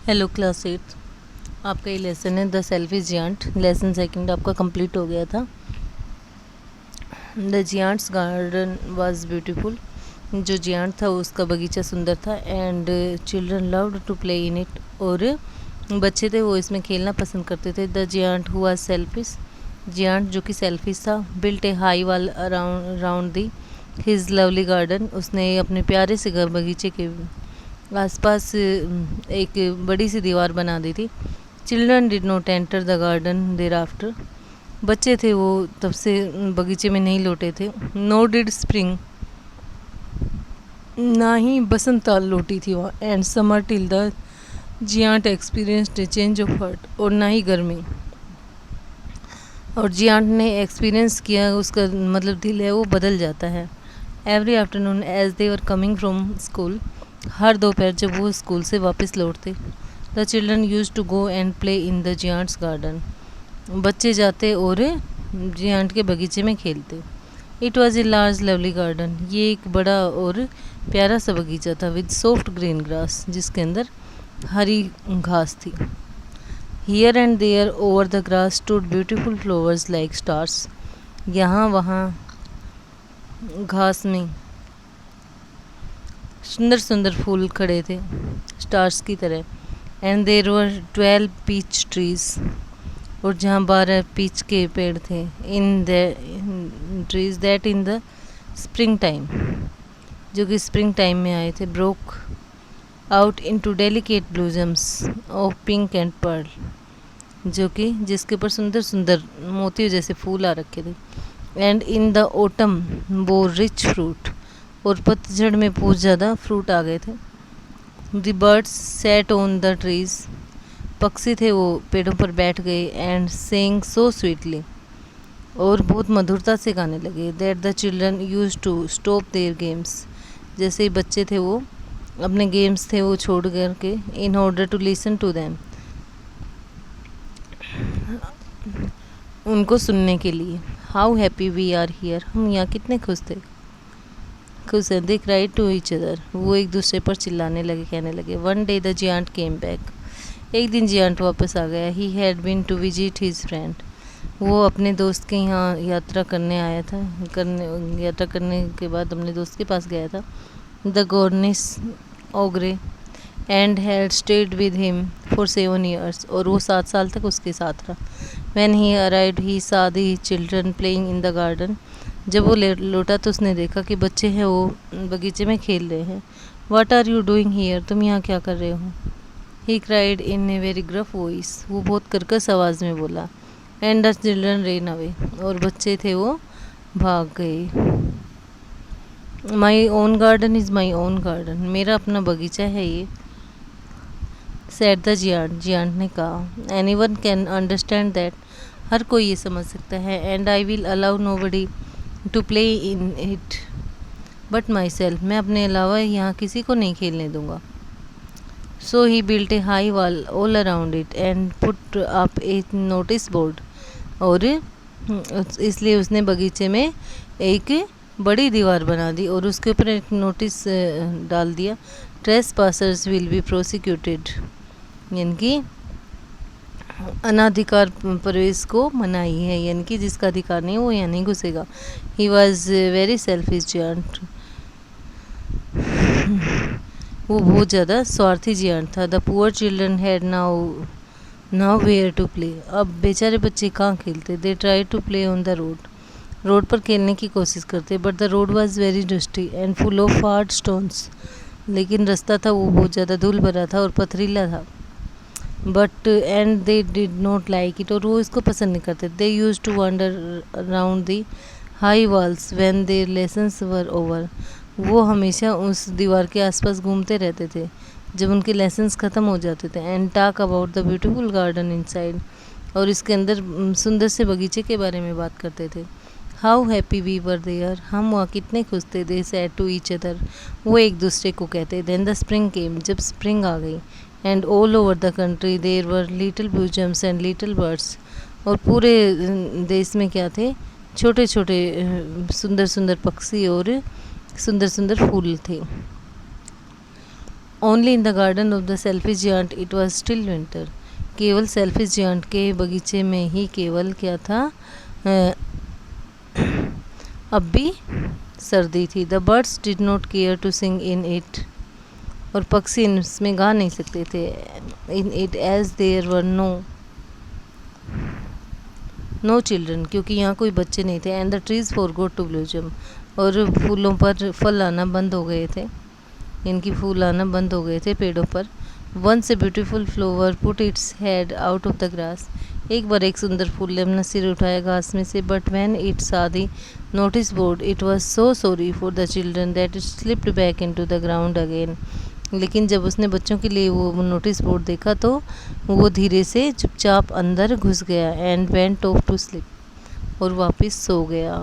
Hello class 8। आपका ये lesson है the selfish giant. Lesson second आपका कंप्लीट हो गया था। The giant's garden was beautiful. जो जियांट था उसका बगीचा सुंदर था। And children loved to play in it. और बच्चे थे वो इसमें खेलना पसंद करते थे। The giant who was selfish. Giant जो कि सेल्फिश था, built a high wall around the his lovely garden. उसने अपने प्यारे से घर बगीचे के आसपास एक बड़ी सी दीवार बना दी थी। Children did not enter the garden there after. बच्चे थे वो तब से बगीचे में नहीं लौटे थे। नो डिड स्प्रिंग, ना ही बसंत लौटी थी वहाँ। And summer till the giant experienced A change of heart. और ना ही गर्मी। और जियांट ने एक्सपीरियंस किया, उसका मतलब दिल है वो बदल जाता है। Every afternoon as they were coming from school. हर दोपहर जब वो स्कूल से वापस लौटते, the children use to go and play in the giant's garden. बच्चे जाते और जियांट के बगीचे में खेलते। It was a large lovely garden. ये एक बड़ा और प्यारा सा बगीचा था विद सॉफ्ट ग्रीन ग्रास, जिसके अंदर हरी घास थी। Here and there over the grass stood beautiful flowers like stars. यहाँ वहाँ घास में सुंदर सुंदर फूल खड़े थे स्टार्स की तरह। And there were 12 peach trees. और जहाँ 12 पीच के पेड़ थे। In the trees that in the spring time, जो कि स्प्रिंग टाइम में आए थे, broke out into delicate blossoms of pink and pearl, जो कि जिसके ऊपर सुंदर सुंदर मोतियों जैसे फूल आ रखे थे। And in the autumn bore rich fruit. और पतझड़ में बहुत ज़्यादा फ्रूट आ गए थे। The birds set on the trees. पक्षी थे वो पेड़ों पर बैठ गए। एंड सेइंग सो स्वीटली, और बहुत मधुरता से गाने लगे। That the children use to stop their games. जैसे ही बच्चे थे वो अपने गेम्स थे वो छोड़ करके in order to listen to them, उनको सुनने के लिए। How happy we are here. हम यहाँ कितने खुश हैं। They cried to each other. वो एक दूसरे पर चिल्लाने लगे, कहने लगे। One day the giant came back. एक दिन जियांट वापस आ गया। He had been to visit his friend. वो अपने दोस्त के यहाँ यात्रा करने आया था। यात्रा करने के बाद अपने दोस्त के पास गया था। The Cornish ogre and had stayed with him for 7 years। और वो 7 साल तक उसके साथ रहा। When he arrived, he saw the children playing in the garden। जब वो लौटा तो उसने देखा कि बच्चे हैं वो बगीचे में खेल रहे हैं। What are you doing here? तुम यहाँ क्या कर रहे हो? He cried in a very gruff voice। वो बहुत कर्कश आवाज़ में बोला। And the children ran away। और बच्चे थे वो भाग गए। My own garden is my own garden। मेरा अपना बगीचा है ये, said the giant। जियांट ने कहा। Anyone can understand that। हर कोई ये समझ सकता है। And I will allow nobody to play in it but myself. मैं अपने अलावा यहाँ किसी को नहीं खेलने दूँगा। So he built a high wall all around it and put up a notice board. और इसलिए उसने बगीचे में एक बड़ी दीवार बना दी और उसके ऊपर एक नोटिस डाल दिया। Trace passers will be prosecuted. यानी कि अनाधिकार प्रवेश को मनाही है, यानी कि जिसका अधिकार नहीं वो यहाँ नहीं घुसेगा। He was very selfish giant. वो बहुत ज़्यादा स्वार्थी जियांट था। The poor children had nowhere to play. अब बेचारे बच्चे कहाँ खेलते। They try to play on the road पर खेलने की कोशिश करते। But the road was very dusty and full of hard stones. लेकिन रास्ता था वो बहुत ज़्यादा धूल भरा था और पथरीला था। But and they did not like it. और वो इसको पसंद नहीं करते। They used to wander around the high walls when their lessons were over. वो हमेशा उस दीवार के आसपास घूमते रहते थे जब उनके लेसन्स ख़त्म हो जाते थे। And talk about the beautiful garden inside. और इसके अंदर सुंदर से बगीचे के बारे में बात करते थे। How happy we were there. हम वहाँ कितने खुश थे। They said to each other. वो एक दूसरे को कहते। Then the spring came. जब स्प्रिंग आ गई। And all over the country there were little blossoms and little birds. और पूरे देश में क्या थे, छोटे छोटे सुंदर सुंदर पक्षी और सुंदर सुंदर फूल थे। Only in the garden of the selfish giant it was still winter. केवल सेल्फिश जियांट के बगीचे में ही केवल क्या था, अब भी सर्दी थी। The birds did not care to sing in it, और पक्षी इसमें गा नहीं सकते थे। In it as there were no children, क्योंकि यहाँ कोई बच्चे नहीं थे। And the trees forgot to blossom, और फूलों पर फल आना बंद हो गए थे, इनकी फूल आना बंद हो गए थे पेड़ों पर। Once a beautiful flower put its head out of the grass, एक बार एक सुंदर फूल ने अपना सिर उठाया घास में से। But when it saw the notice board it was so sorry for the children that it slipped back into the ground again। लेकिन जब उसने बच्चों के लिए वो नोटिस बोर्ड देखा तो वो धीरे से चुपचाप अंदर घुस गया। And went off to sleep, और वापस सो गया।